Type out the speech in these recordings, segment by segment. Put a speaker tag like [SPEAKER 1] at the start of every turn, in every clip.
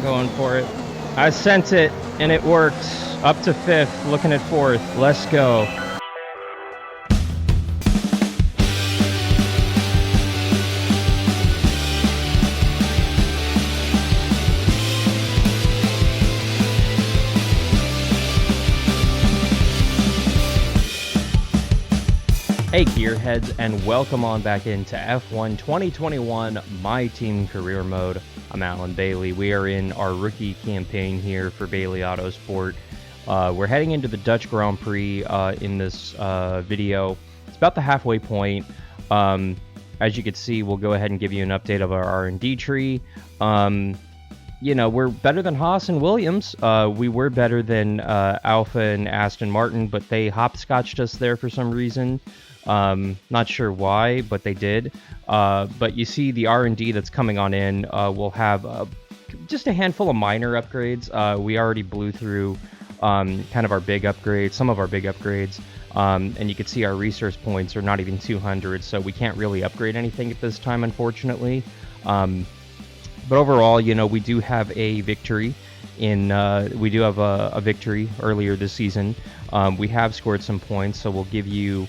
[SPEAKER 1] Going for it. I sent it, and it worked. Up to 5th, looking at 4th. Let's go. Hey gearheads, and welcome on back into F1 2021 My Team Career Mode. I'm Alan Bailey. We are in our rookie campaign here for Bailey Autosport. We're heading into the Dutch Grand Prix in this video. It's about the halfway point. As you can see, we'll go ahead and give you an update of our R&D tree. You know, we're better than Haas and Williams. We were better than Alpha and Aston Martin, but they hopscotched us there for some reason. Not sure why, but they did. But you see the R&D that's coming on in. We'll have just a handful of minor upgrades. We already blew through kind of our big upgrades, some of our big upgrades. And you can see our resource points are not even 200, so we can't really upgrade anything at this time, unfortunately. But overall, you know, we do have a victory we do have a victory earlier this season. We have scored some points, so we'll give you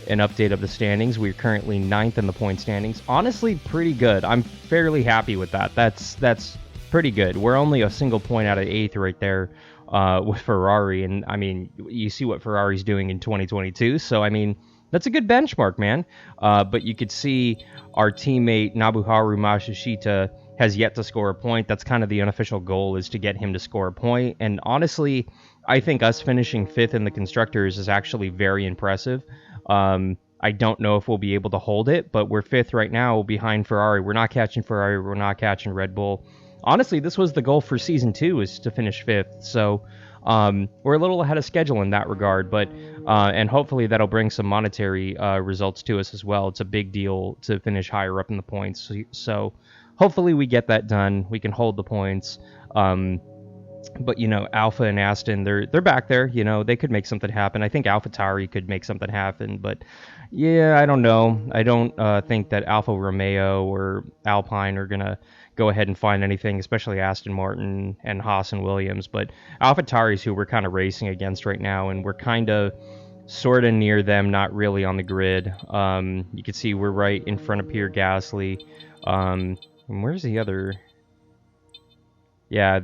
[SPEAKER 1] an update of the standings. We're currently 9th in the point standings. Honestly, pretty good. I'm fairly happy with that. That's pretty good. We're only a single point out of 8th right there with Ferrari, and I mean, you see what Ferrari's doing in 2022, so I mean, that's a good benchmark, man. But you could see our teammate Nobuharu Matsushita has yet to score a point. That's kind of the unofficial goal, is to get him to score a point. And honestly, I think us finishing 5th in the Constructors is actually very impressive. I don't know if we'll be able to hold it, but we're 5th right now behind Ferrari. We're not catching Ferrari. We're not catching Red Bull. Honestly, this was the goal for Season 2, is to finish 5th. So we're a little ahead of schedule in that regard, but and hopefully that'll bring some monetary results to us as well. It's a big deal to finish higher up in the points. So hopefully we get that done. We can hold the points. But, you know, Alpha and Aston, they're back there. You know, they could make something happen. I think AlphaTauri could make something happen. But, yeah, I don't know. I don't think that Alfa Romeo or Alpine are going to go ahead and find anything, especially Aston Martin and Haas and Williams. But AlphaTauri is who we're kind of racing against right now, and we're kind of sort of near them, not really on the grid. You can see we're right in front of Pierre Gasly. And where's the other... Yeah,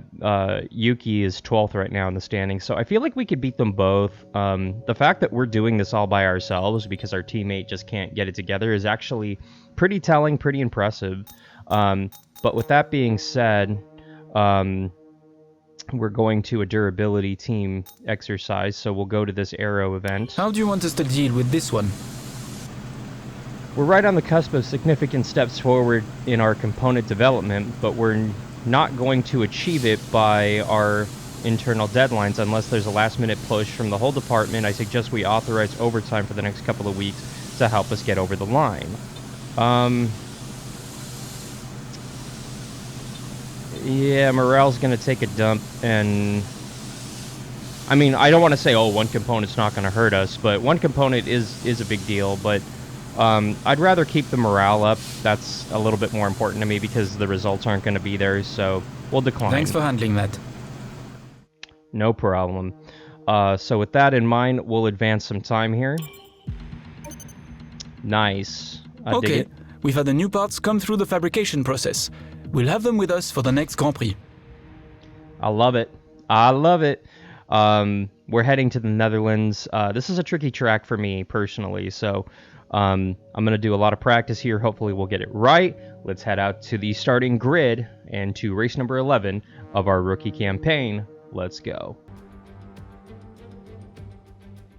[SPEAKER 1] Yuki is 12th right now in the standings, so I feel like we could beat them both. The fact that we're doing this all by ourselves because our teammate just can't get it together is actually pretty telling, pretty impressive. But with that being said, we're going to a durability team exercise, so we'll go to this aero event.
[SPEAKER 2] How do you want us to deal with this one?
[SPEAKER 1] We're right on the cusp of significant steps forward in our component development, but we're not going to achieve it by our internal deadlines unless there's a last-minute push from the whole department. I suggest we authorize overtime for the next couple of weeks to help us get over the line. Yeah, morale's going to take a dump, and I mean, I don't want to say, oh, one component's not going to hurt us, but one component is a big deal, but I'd rather keep the morale up. That's a little bit more important to me because the results aren't going to be there, so we'll decline.
[SPEAKER 2] Thanks for handling that.
[SPEAKER 1] No problem. So with that in mind, we'll advance some time here. Nice. I dig it.
[SPEAKER 2] We've had the new parts come through the fabrication process. We'll have them with us for the next Grand Prix.
[SPEAKER 1] I love it. I love it. We're heading to the Netherlands. This is a tricky track for me personally, so I'm going to do a lot of practice here. Hopefully we'll get it right. Let's head out to the starting grid and to race number 11 of our rookie campaign. Let's go.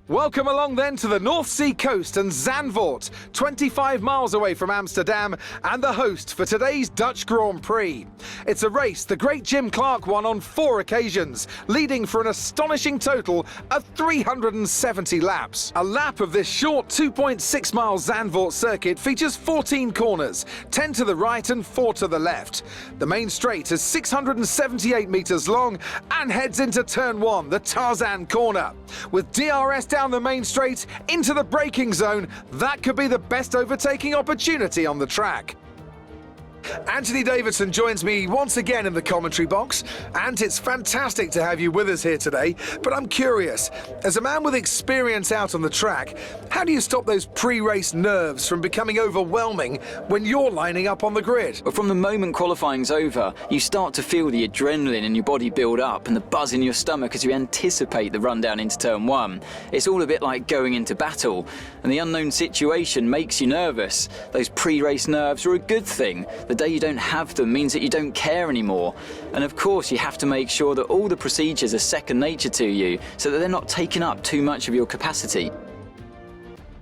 [SPEAKER 3] Welcome along then to the North Sea coast and Zandvoort, 25 miles away from Amsterdam, and the host for today's Dutch Grand Prix. It's a race the great Jim Clark won on 4 occasions, leading for an astonishing total of 370 laps. A lap of this short 2.6 mile Zandvoort circuit features 14 corners, 10 to the right and 4 to the left. The main straight is 678 meters long and heads into turn 1, the Tarzan corner. With DRS down the main straight into the braking zone, that could be the best overtaking opportunity on the track. Anthony Davidson joins me once again in the commentary box, and it's fantastic to have you with us here today. But I'm curious, as a man with experience out on the track, how do you stop those pre-race nerves from becoming overwhelming when you're lining up on the grid?
[SPEAKER 4] But from the moment qualifying's over, you start to feel the adrenaline in your body build up and the buzz in your stomach as you anticipate the run down into turn one. It's all a bit like going into battle, and the unknown situation makes you nervous. Those pre-race nerves are a good thing. The day you don't have them means that you don't care anymore. And of course, you have to make sure that all the procedures are second nature to you, so that they're not taking up too much of your capacity.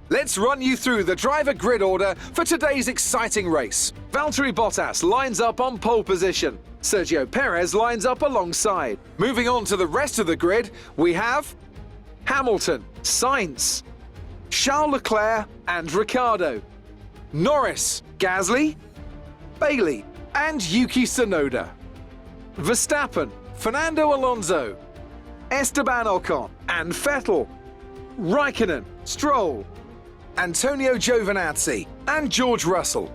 [SPEAKER 3] Let's run you through the driver grid order for today's exciting race. Valtteri Bottas lines up on pole position. Sergio Perez lines up alongside. Moving on to the rest of the grid, we have Hamilton, Sainz, Charles Leclerc and Ricciardo, Norris, Gasly, Bailey and Yuki Tsunoda, Verstappen, Fernando Alonso, Esteban Ocon and Vettel, Raikkonen, Stroll, Antonio Giovinazzi and George Russell,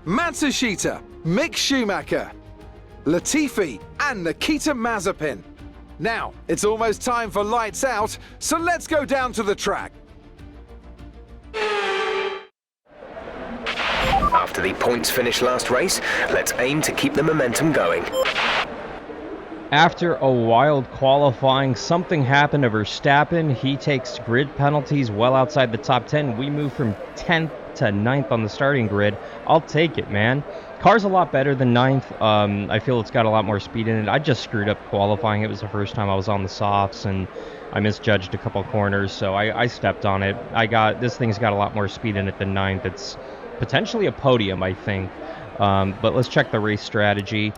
[SPEAKER 3] Matsushita, Mick Schumacher, Latifi and Nikita Mazepin. Now, it's almost time for lights out, so let's go down to the track.
[SPEAKER 5] After the points finish last race, let's aim to keep the momentum going.
[SPEAKER 1] After a wild qualifying, something happened to Verstappen. He takes grid penalties well outside the top 10. We move from 10th to 9th on the starting grid. I'll take it, man. Car's a lot better than 9th. I feel it's got a lot more speed in it. I just screwed up qualifying. It was the first time I was on the softs, and I misjudged a couple corners, so I stepped on it. This thing's got a lot more speed in it than 9th. It's potentially a podium, I think. But let's check the race strategy.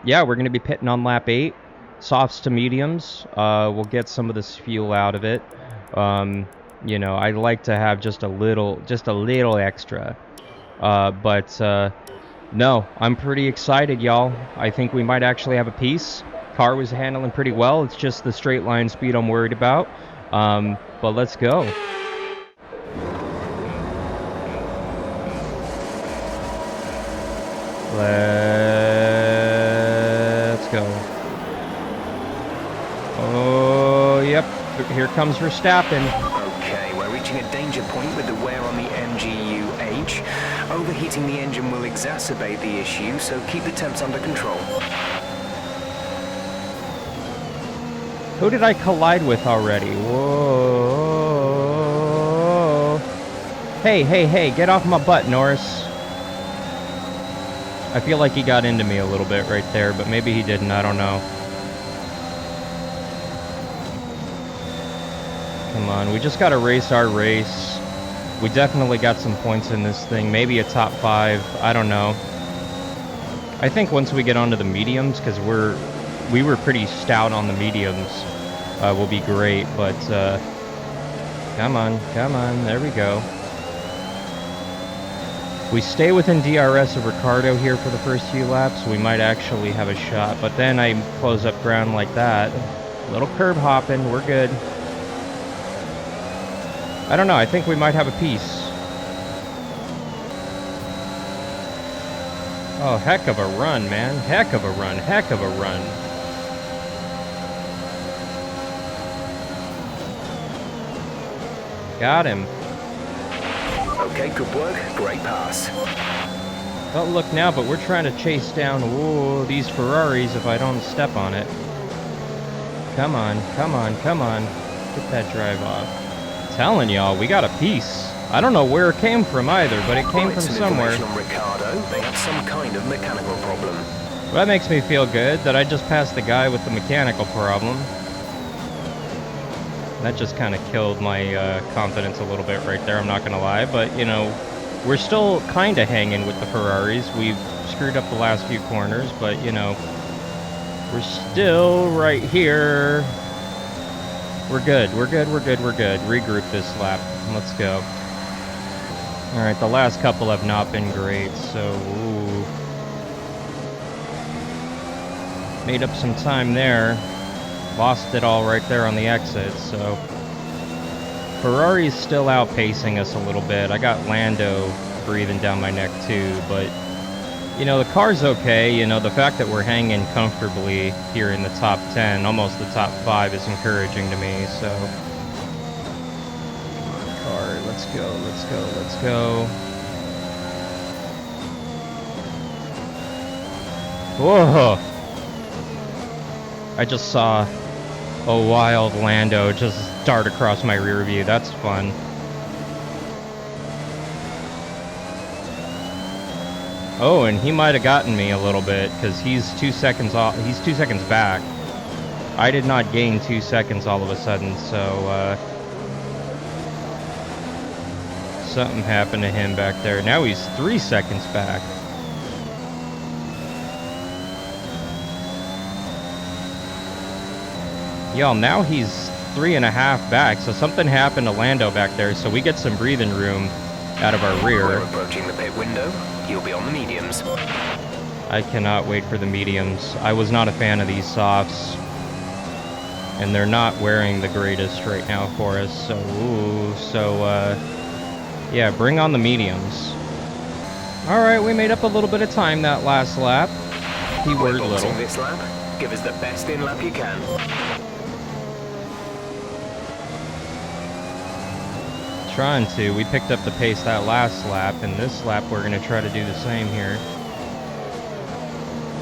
[SPEAKER 1] Yeah, we're going to be pitting on lap 8, softs to mediums. We'll get some of this fuel out of it. You know, I like to have just a little extra. No, I'm pretty excited, y'all. I think we might actually have a piece. Car was handling pretty well. It's just the straight line speed I'm worried about. But let's go. Let's go. Oh, yep. Here comes Verstappen.
[SPEAKER 5] Okay, we're reaching a danger point with the wear on the MGU-H. Overheating the engine will exacerbate the issue, so keep the temps under control.
[SPEAKER 1] Who did I collide with already? Whoa. Hey, get off my butt, Norris. I feel like he got into me a little bit right there, but maybe he didn't, I don't know. Come on, we just gotta race our race. We definitely got some points in this thing, maybe a top 5, I don't know. I think once we get onto the mediums, because we were pretty stout on the mediums, will be great, but come on, there we go. We stay within DRS of Ricciardo here for the first few laps, we might actually have a shot, but then I close up ground like that. A little curb hopping, we're good. I don't know, I think we might have a piece. Oh, heck of a run, man. Heck of a run. Got him.
[SPEAKER 5] Okay, good work. Great pass.
[SPEAKER 1] Don't look now, but we're trying to chase down these Ferraris if I don't step on it. Come on. Get that drive off. I'm telling y'all, we got a piece. I don't know where it came from either, but it came from somewhere.
[SPEAKER 5] On Ricciardo, they have some kind of mechanical problem.
[SPEAKER 1] Well, that makes me feel good that I just passed the guy with the mechanical problem. That just kind of killed my confidence a little bit right there, I'm not gonna lie, but you know, we're still kind of hanging with the Ferraris. We've screwed up the last few corners, but you know, we're still right here. We're good. Regroup this lap. Let's go. Alright, the last couple have not been great, so made up some time there. Lost it all right there on the exit, so Ferrari's still outpacing us a little bit. I got Lando breathing down my neck too, but You know, the car's okay. You know, the fact that we're hanging comfortably here in the top 10, almost the top 5, is encouraging to me, so. Come on, car, let's go, let's go, let's go. Whoa! I just saw a wild Lando just dart across my rear view. That's fun. Oh, and he might have gotten me a little bit because he's 2 seconds off. He's 2 seconds back. I did not gain 2 seconds all of a sudden, so something happened to him back there. Now he's 3 seconds back. Y'all, now he's 3.5 back, so something happened to Lando back there, so we get some breathing room out of our rear.
[SPEAKER 5] We're approaching the pit window. You'll be on the mediums.
[SPEAKER 1] I cannot wait for the mediums. I was not a fan of these softs, and they're not wearing the greatest right now for us, so yeah, bring on the mediums. Alright, we made up a little bit of time that last lap. Keyword little.
[SPEAKER 5] This lap. Give us the best in lap you can.
[SPEAKER 1] Trying to. We picked up the pace that last lap, and this lap we're going to try to do the same here.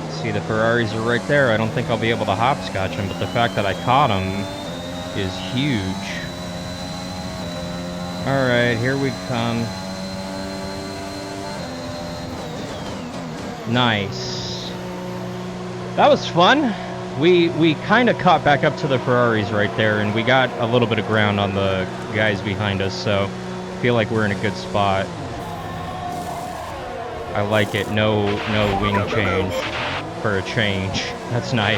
[SPEAKER 1] See, the Ferraris are right there. I don't think I'll be able to hopscotch them, but the fact that I caught them is huge. Alright, here we come. Nice. That was fun. We kind of caught back up to the Ferraris right there, and we got a little bit of ground on the guys behind us, so I feel like we're in a good spot. I like it. No wing change for a change. That's nice.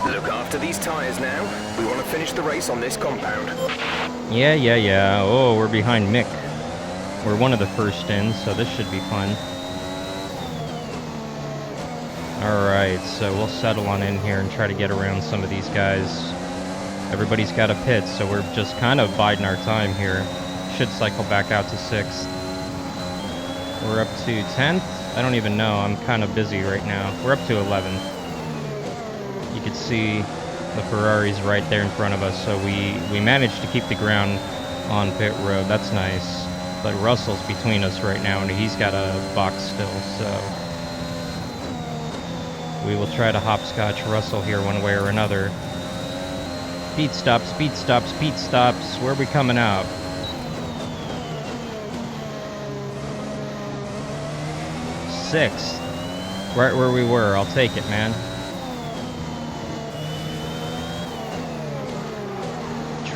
[SPEAKER 5] Look after these tires now. We want to finish the race on this compound.
[SPEAKER 1] Yeah. Oh, we're behind Mick. We're one of the first in, so this should be fun. Alright, so we'll settle on in here and try to get around some of these guys. Everybody's got a pit, so we're just kind of biding our time here. Should cycle back out to 6th. We're up to 10th? I don't even know. I'm kind of busy right now. We're up to 11th. You can see the Ferraris right there in front of us, so we managed to keep the ground on pit road. That's nice. But Russell's between us right now, and he's got a box still, so we will try to hopscotch Russell here one way or another. Speed stops, speed stops, speed stops. Where are we coming out? 6th. Right where we were. I'll take it, man.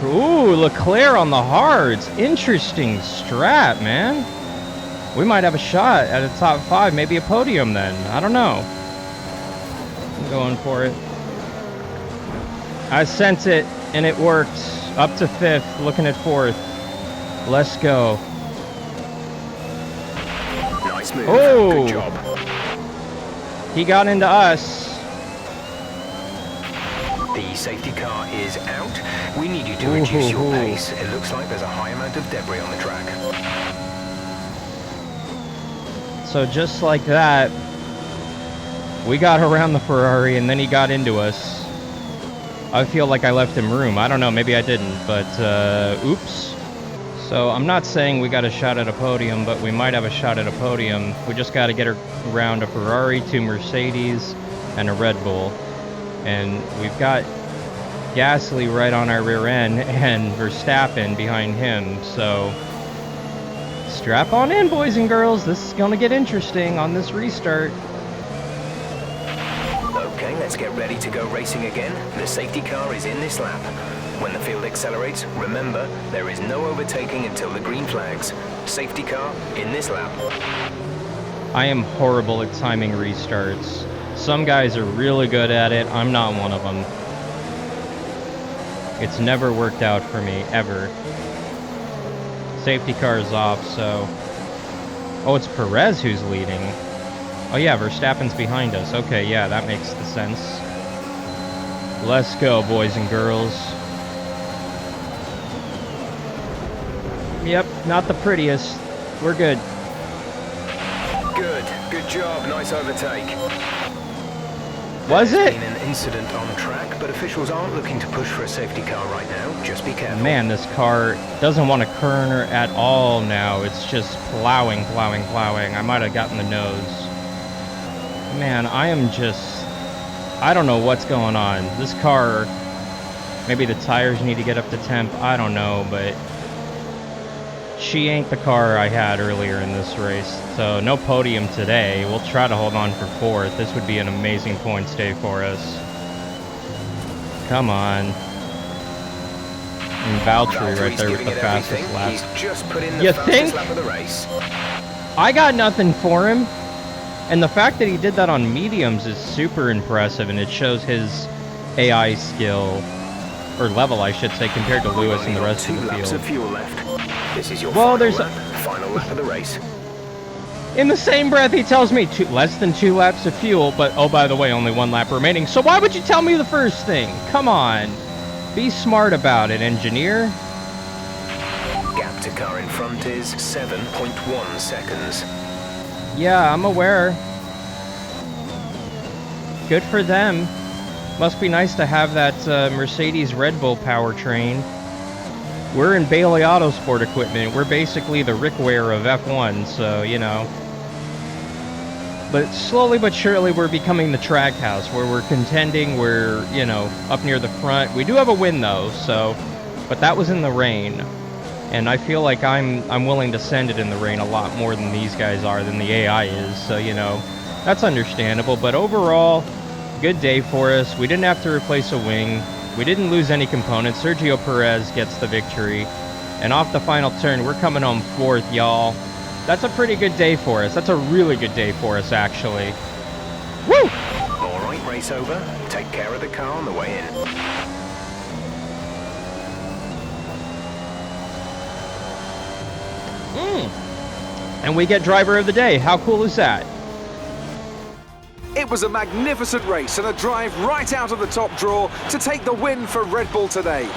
[SPEAKER 1] Ooh, Leclerc on the hards. Interesting strat, man. We might have a shot at a top 5, maybe a podium then. I don't know. I'm going for it. I sent it, and it worked. Up to 5th, looking at 4th. Let's go.
[SPEAKER 5] Nice move.
[SPEAKER 1] Oh!
[SPEAKER 5] Good job.
[SPEAKER 1] He got into us.
[SPEAKER 5] The safety car is out. We need you to reduce your pace. It looks like there's a high amount of debris on the track.
[SPEAKER 1] So just like that, we got around the Ferrari, and then he got into us. I feel like I left him room. I don't know, maybe I didn't, but oops. So I'm not saying we got a shot at a podium, but we might have a shot at a podium. We just got to get around a Ferrari, 2 Mercedes, and a Red Bull. And we've got Gasly right on our rear end and Verstappen behind him. So strap on in, boys and girls. This is going to get interesting on this restart.
[SPEAKER 5] Okay, let's get ready to go racing again. The safety car is in this lap. When the field accelerates, remember, there is no overtaking until the green flags. Safety car in this lap.
[SPEAKER 1] I am horrible at timing restarts. Some guys are really good at it. I'm not one of them. It's never worked out for me, ever. Safety car is off, so... Oh, it's Perez who's leading. Oh yeah, Verstappen's behind us. Okay, yeah, that makes the sense. Let's go, boys and girls. Yep, not the prettiest. We're good.
[SPEAKER 5] Good job, nice overtake.
[SPEAKER 1] Was
[SPEAKER 5] There's
[SPEAKER 1] it?
[SPEAKER 5] been an incident on track, but officials aren't looking to push for a safety car right now. Just be careful.
[SPEAKER 1] Man, this car doesn't want to corner at all now. It's just plowing. I might have gotten the nose. Man, I don't know what's going on. This car, maybe the tires need to get up to temp. I don't know, but she ain't the car I had earlier in this race. So no podium today. We'll try to hold on for 4th. This would be an amazing points day for us. Come on. And Valtteri right there with the fastest lap.
[SPEAKER 5] He's just put in the
[SPEAKER 1] You
[SPEAKER 5] fastest
[SPEAKER 1] think?
[SPEAKER 5] lap of the race.
[SPEAKER 1] I got nothing for him. And the fact that he did that on mediums is super impressive, and it shows his AI skill, or level I should say, compared to Lewis and the rest of the
[SPEAKER 5] Two laps of
[SPEAKER 1] field.
[SPEAKER 5] fuel left. This is your
[SPEAKER 1] Well,
[SPEAKER 5] final
[SPEAKER 1] there's
[SPEAKER 5] lap of the race.
[SPEAKER 1] In the same breath, he tells me less than 2 laps of fuel, but oh, by the way, only 1 lap remaining. So why would you tell me the first thing? Come on. Be smart about it, engineer.
[SPEAKER 5] Gap to car in front is 7.1 seconds.
[SPEAKER 1] Yeah, I'm aware. Good for them. Must be nice to have that Mercedes Red Bull powertrain. We're in Bailey Autosport equipment. We're basically the Rick Ware of F1, so, you know. But slowly but surely we're becoming the track house, where we're contending, we're, you know, up near the front. We do have a win, though, so... But that was in the rain. And I feel like I'm willing to send it in the rain a lot more than these guys are, than the AI is, so, you know, that's understandable. But overall, good day for us. We didn't have to replace a wing. We didn't lose any components. Sergio Perez gets the victory. And off the final turn, we're coming home 4th, y'all. That's a pretty good day for us. That's a really good day for us, actually. Woo!
[SPEAKER 5] All right, race over. Take care of the car on the way in.
[SPEAKER 1] And we get driver of the day. How cool is that?
[SPEAKER 3] It was a magnificent race and a drive right out of the top draw to take the win for Red Bull today.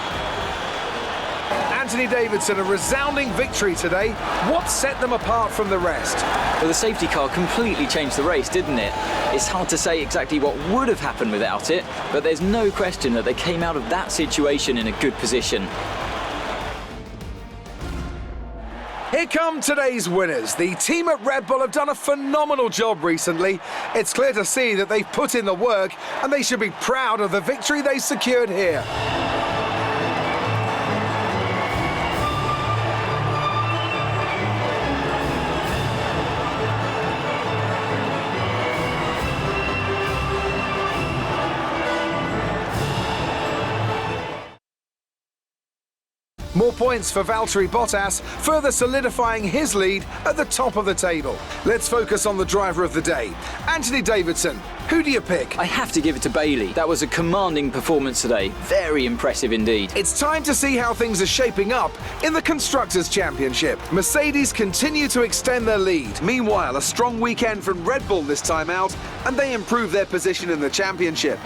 [SPEAKER 3] Anthony Davidson, a resounding victory today. What set them apart from the rest?
[SPEAKER 4] Well, the safety car completely changed the race, didn't it? It's hard to say exactly what would have happened without it, but there's no question that they came out of that situation in a good position.
[SPEAKER 3] Here come today's winners. The team at Red Bull have done a phenomenal job recently. It's clear to see that they've put in the work, and they should be proud of the victory they secured here. More points for Valtteri Bottas, further solidifying his lead at the top of the table. Let's focus on the driver of the day, Anthony Davidson. Who do you pick?
[SPEAKER 4] I have to give it to Bailey. That was a commanding performance today. Very impressive indeed.
[SPEAKER 3] It's time to see how things are shaping up in the Constructors' Championship. Mercedes continue to extend their lead. Meanwhile, a strong weekend from Red Bull this time out, and they improve their position in the championship.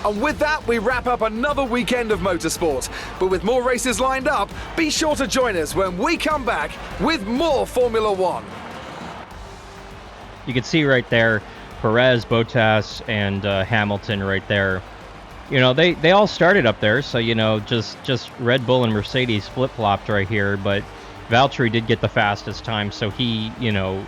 [SPEAKER 3] And with that, we wrap up another weekend of motorsport. But with more races lined up, be sure to join us when we come back with more Formula One.
[SPEAKER 1] You can see right there, Perez, Bottas, and Hamilton right there. You know, they all started up there, so, you know, just Red Bull and Mercedes flip-flopped right here. But Valtteri did get the fastest time, so he, you know,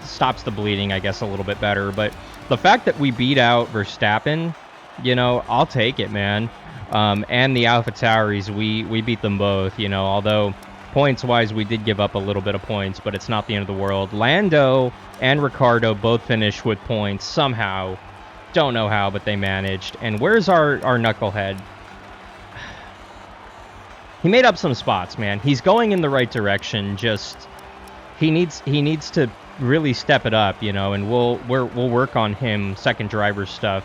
[SPEAKER 1] stops the bleeding, I guess, a little bit better. But the fact that we beat out Verstappen, you know, I'll take it, man. And the AlphaTauris, we beat them both, you know, although points-wise we did give up a little bit of points, but it's not the end of the world. Lando and Ricciardo both finished with points somehow. Don't know how, but they managed. And where's our knucklehead? He made up some spots, man. He's going in the right direction, just he needs to really step it up, you know, and we'll work on him second driver stuff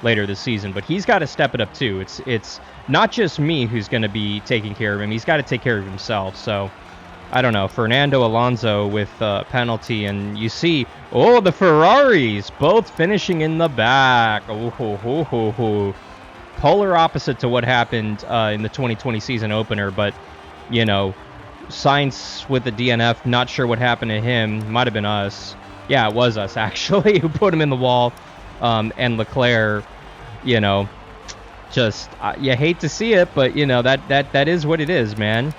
[SPEAKER 1] later this season, but he's got to step it up too. It's not just me who's going to be taking care of him. He's got to take care of himself. So I don't know. Fernando Alonso with penalty, and you see, oh, the Ferraris both finishing in the back. Oh, polar opposite to what happened in the 2020 season opener, but you know, Sainz with the DNF, not sure what happened to him. Might have been us. Yeah, it was us actually who put him in the wall. And Leclerc, you know, just you hate to see it, but you know that is what it is, man.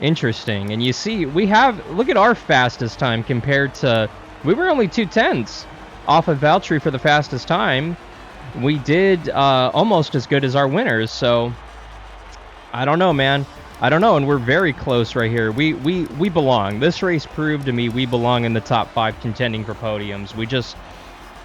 [SPEAKER 1] Interesting. And you see, look at our fastest time compared to, we were only 2:10s off of Valtteri for the fastest time. We did almost as good as our winners. So I don't know, man. I don't know, and we're very close right here. We belong. This race proved to me we belong in the top 5 contending for podiums.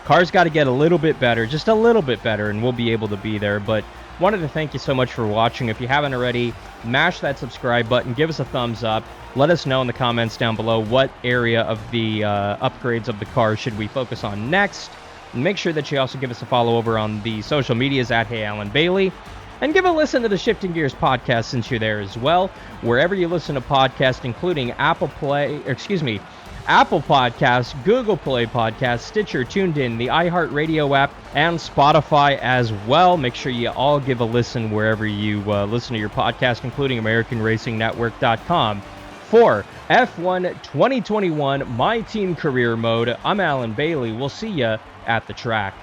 [SPEAKER 1] Cars got to get a little bit better, just a little bit better, and we'll be able to be there. But wanted to thank you so much for watching. If you haven't already, mash that subscribe button, give us a thumbs up. Let us know in the comments down below what area of the upgrades of the car should we focus on next. And make sure that you also give us a follow over on the social medias at Hey Alan Bailey. And give a listen to the Shifting Gears podcast since you're there as well. Wherever you listen to podcasts, including Apple Podcasts, Google Play Podcasts, Stitcher, TuneIn, the iHeartRadio app, and Spotify as well. Make sure you all give a listen wherever you listen to your podcast, including AmericanRacingNetwork.com. For F1 2021 My Team Career Mode, I'm Alan Bailey. We'll see you at the track.